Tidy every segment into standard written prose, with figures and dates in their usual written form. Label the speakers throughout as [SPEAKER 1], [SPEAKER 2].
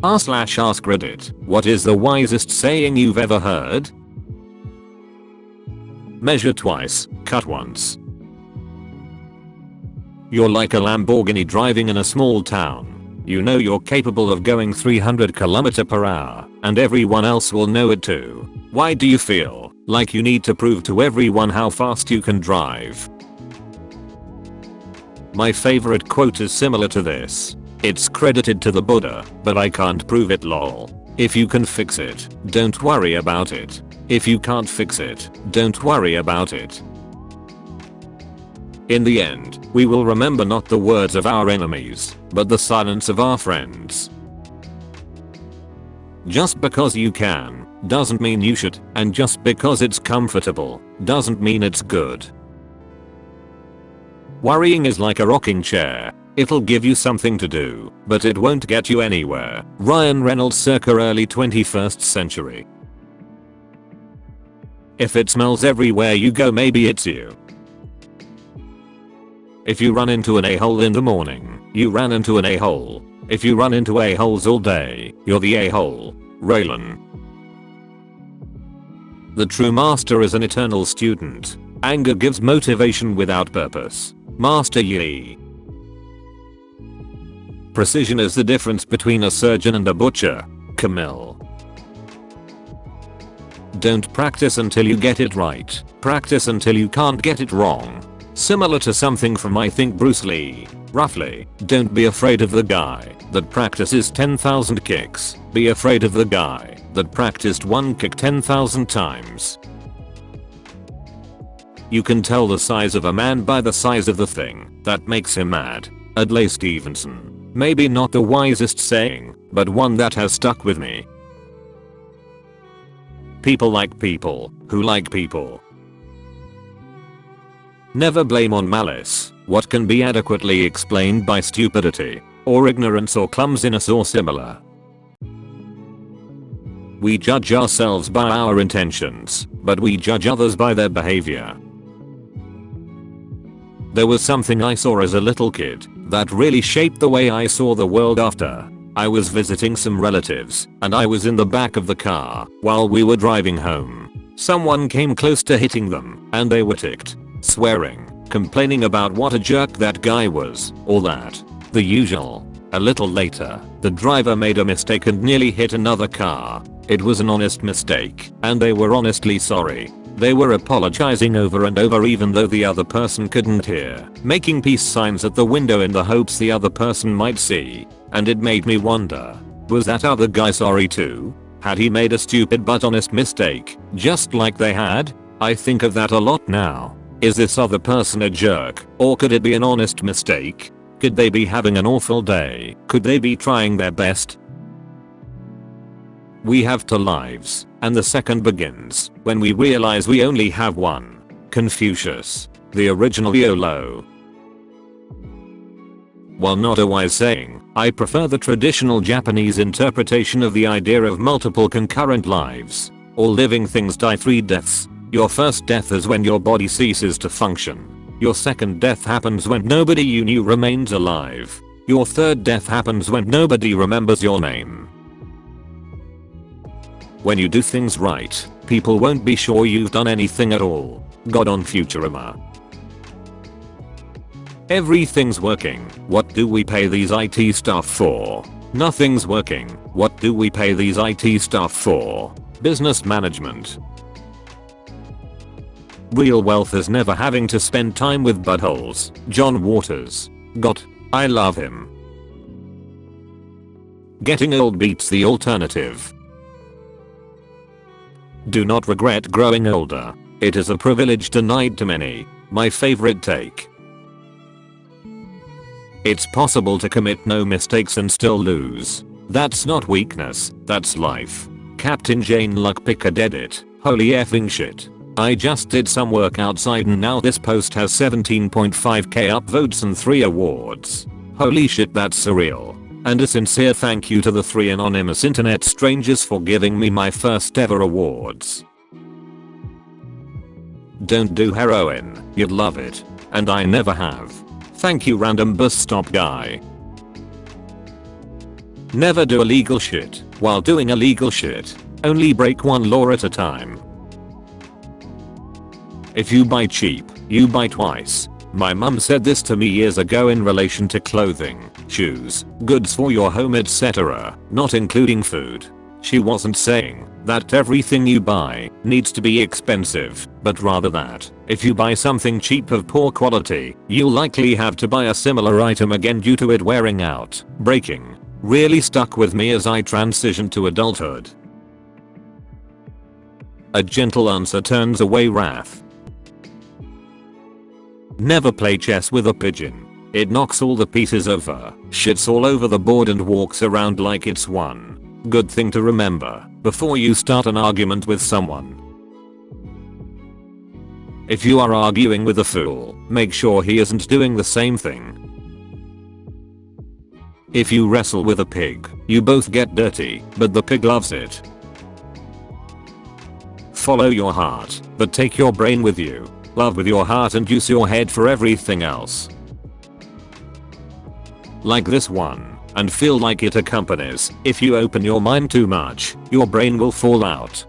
[SPEAKER 1] r/askreddit, what is the wisest saying you've ever heard? Measure twice, cut once. You're like a Lamborghini driving in a small town. You know you're capable of going 300 km/h, and everyone else will know it too. Why do you feel like you need to prove to everyone how fast you can drive? My favorite quote is similar to this. It's credited to the Buddha, but I can't prove it lol. If you can fix it, don't worry about it. If you can't fix it, don't worry about it. In the end, we will remember not the words of our enemies, but the silence of our friends. Just because you can, doesn't mean you should, and just because it's comfortable, doesn't mean it's good. Worrying is like a rocking chair. It'll give you something to do, but it won't get you anywhere. Ryan Reynolds circa early 21st century. If it smells everywhere you go, maybe it's you. If you run into an a-hole in the morning, you ran into an a-hole. If you run into a-holes all day, you're the a-hole. Raylan. The true master is an eternal student. Anger gives motivation without purpose. Master Yi. Precision is the difference between a surgeon and a butcher. Camille. Don't practice until you get it right. Practice until you can't get it wrong. Similar to something from I think Bruce Lee. Roughly, don't be afraid of the guy that practices 10,000 kicks. Be afraid of the guy that practiced one kick 10,000 times. You can tell the size of a man by the size of the thing that makes him mad. Adlai Stevenson. Maybe not the wisest saying, but one that has stuck with me. People like people who like people. Never blame on malice what can be adequately explained by stupidity, or ignorance, or clumsiness, or similar. We judge ourselves by our intentions, but we judge others by their behavior. There was something I saw as a little kid that really shaped the way I saw the world after. I was visiting some relatives, and I was in the back of the car while we were driving home. Someone came close to hitting them, and they were ticked, swearing, complaining about what a jerk that guy was, all that. The usual. A little later, the driver made a mistake and nearly hit another car. It was an honest mistake, and they were honestly sorry. They were apologizing over and over even though the other person couldn't hear, making peace signs at the window in the hopes the other person might see. And it made me wonder, was that other guy sorry too? Had he made a stupid but honest mistake, just like they had? I think of that a lot now. Is this other person a jerk, or could it be an honest mistake? Could they be having an awful day? Could they be trying their best? We have two lives, and the second begins when we realize we only have one. Confucius, the original YOLO. While not a wise saying, I prefer the traditional Japanese interpretation of the idea of multiple concurrent lives. All living things die 3 deaths. Your first death is when your body ceases to function. Your second death happens when nobody you knew remains alive. Your third death happens when nobody remembers your name. When you do things right, people won't be sure you've done anything at all. God on Futurama. Everything's working. What do we pay these IT staff for? Nothing's working. What do we pay these IT staff for? Business management. Real wealth is never having to spend time with buttholes. John Waters. God, I love him. Getting old beats the alternative. Do not regret growing older. It is a privilege denied to many. My favorite take. It's possible to commit no mistakes and still lose. That's not weakness, that's life. Captain Jane Luck Pickadedit. Holy effing shit. I just did some work outside and now this post has 17.5k upvotes and 3 awards. Holy shit, that's surreal. And a sincere thank you to the 3 anonymous internet strangers for giving me my first ever awards. Don't do heroin, you'd love it. And I never have. Thank you random bus stop guy. Never do illegal shit while doing illegal shit. Only break one law at a time. If you buy cheap, you buy twice. My mum said this to me years ago in relation to clothing, shoes, goods for your home etc., not including food. She wasn't saying that everything you buy needs to be expensive, but rather that if you buy something cheap of poor quality, you'll likely have to buy a similar item again due to it wearing out, breaking. Really stuck with me as I transitioned to adulthood. A gentle answer turns away wrath. Never play chess with a pigeon. It knocks all the pieces over, shits all over the board and walks around like it's won. Good thing to remember before you start an argument with someone. If you are arguing with a fool, make sure he isn't doing the same thing. If you wrestle with a pig, you both get dirty, but the pig loves it. Follow your heart, but take your brain with you. Love with your heart and use your head for everything else. Like this one, and feel like it accompanies. If you open your mind too much, your brain will fall out.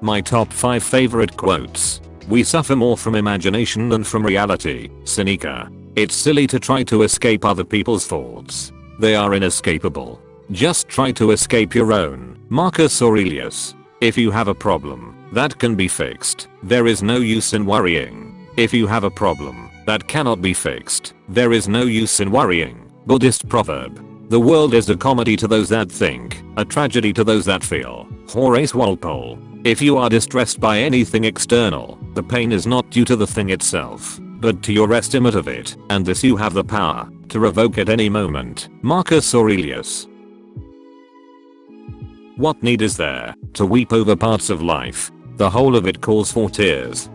[SPEAKER 1] My top 5 favorite quotes. We suffer more from imagination than from reality. Seneca. It's silly to try to escape other people's faults. They are inescapable. Just try to escape your own. Marcus Aurelius. If you have a problem that can be fixed, there is no use in worrying. If you have a problem that cannot be fixed, there is no use in worrying. Buddhist proverb. The world is a comedy to those that think, a tragedy to those that feel. Horace Walpole. If you are distressed by anything external, the pain is not due to the thing itself, but to your estimate of it, and this you have the power to revoke at any moment. Marcus Aurelius. What need is there to weep over parts of life? The whole of it calls for tears.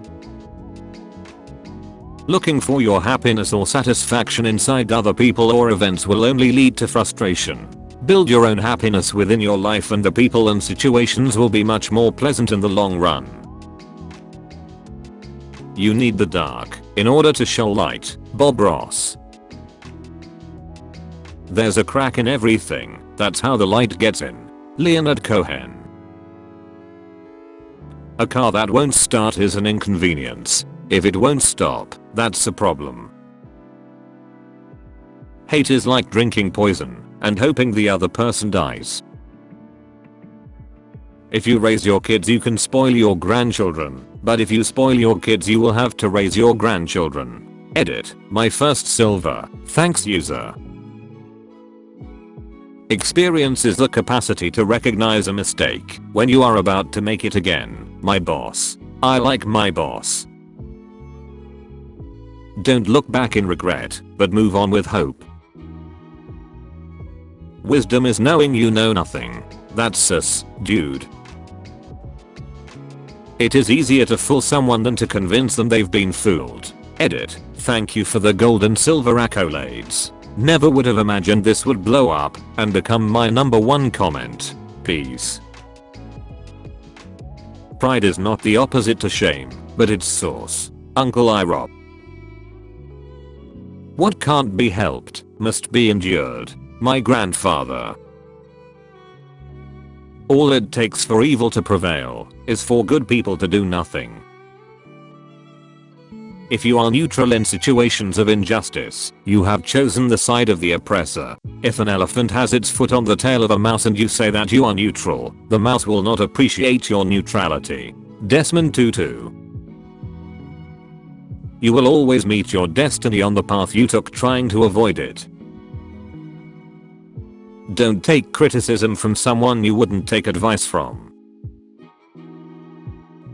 [SPEAKER 1] Looking for your happiness or satisfaction inside other people or events will only lead to frustration. Build your own happiness within your life and the people and situations will be much more pleasant in the long run. You need the dark in order to show light. Bob Ross. There's a crack in everything, that's how the light gets in. Leonard Cohen. A car that won't start is an inconvenience. If it won't stop, that's a problem. Hate is like drinking poison and hoping the other person dies. If you raise your kids you can spoil your grandchildren, but if you spoil your kids you will have to raise your grandchildren. Edit. My first silver. Thanks user. Experience is the capacity to recognize a mistake when you are about to make it again. My boss. I like my boss. Don't look back in regret, but move on with hope. Wisdom is knowing you know nothing. That's sus, dude. It is easier to fool someone than to convince them they've been fooled. Edit. Thank you for the gold and silver accolades. Never would have imagined this would blow up and become my #1 comment. Peace. Pride is not the opposite to shame, but its source. Uncle Irop. What can't be helped must be endured. My grandfather. All it takes for evil to prevail is for good people to do nothing. If you are neutral in situations of injustice, you have chosen the side of the oppressor. If an elephant has its foot on the tail of a mouse and you say that you are neutral, the mouse will not appreciate your neutrality. Desmond Tutu. You will always meet your destiny on the path you took trying to avoid it. Don't take criticism from someone you wouldn't take advice from.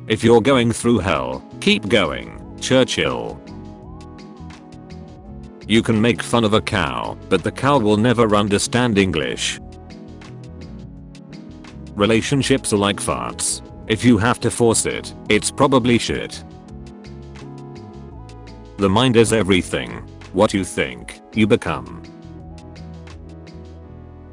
[SPEAKER 1] If you're going through hell, keep going. Churchill. You can make fun of a cow, but the cow will never understand English. Relationships are like farts. If you have to force it, it's probably shit. The mind is everything. What you think, you become.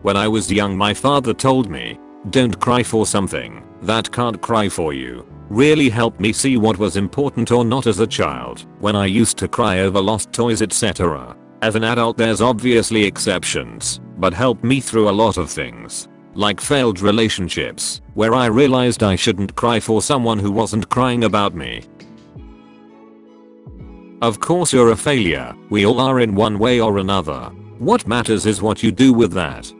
[SPEAKER 1] When I was young my father told me, don't cry for something that can't cry for you. Really helped me see what was important or not as a child when I used to cry over lost toys etc. As an adult there's obviously exceptions. but helped me through a lot of things. Like failed relationships, where I realized I shouldn't cry for someone who wasn't crying about me. Of course you're a failure, we all are in one way or another. What matters is what you do with that.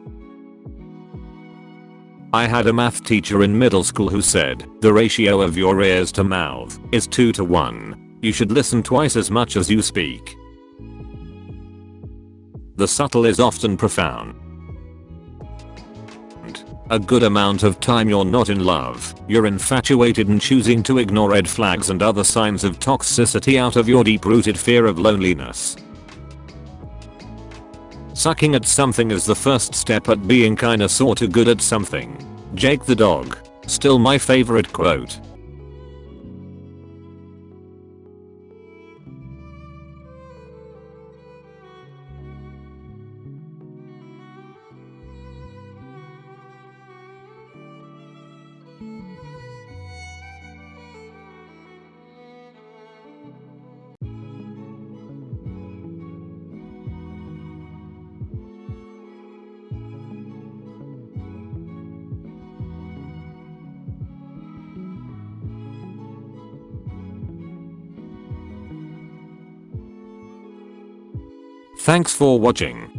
[SPEAKER 1] I had a math teacher in middle school who said, the ratio of your ears to mouth is 2 to 1. You should listen twice as much as you speak. The subtle is often profound. A good amount of time you're not in love, you're infatuated and choosing to ignore red flags and other signs of toxicity out of your deep-rooted fear of loneliness. Sucking at something is the first step at being kinda sorta good at something. Jake the dog. Still my favorite quote. Thanks for watching.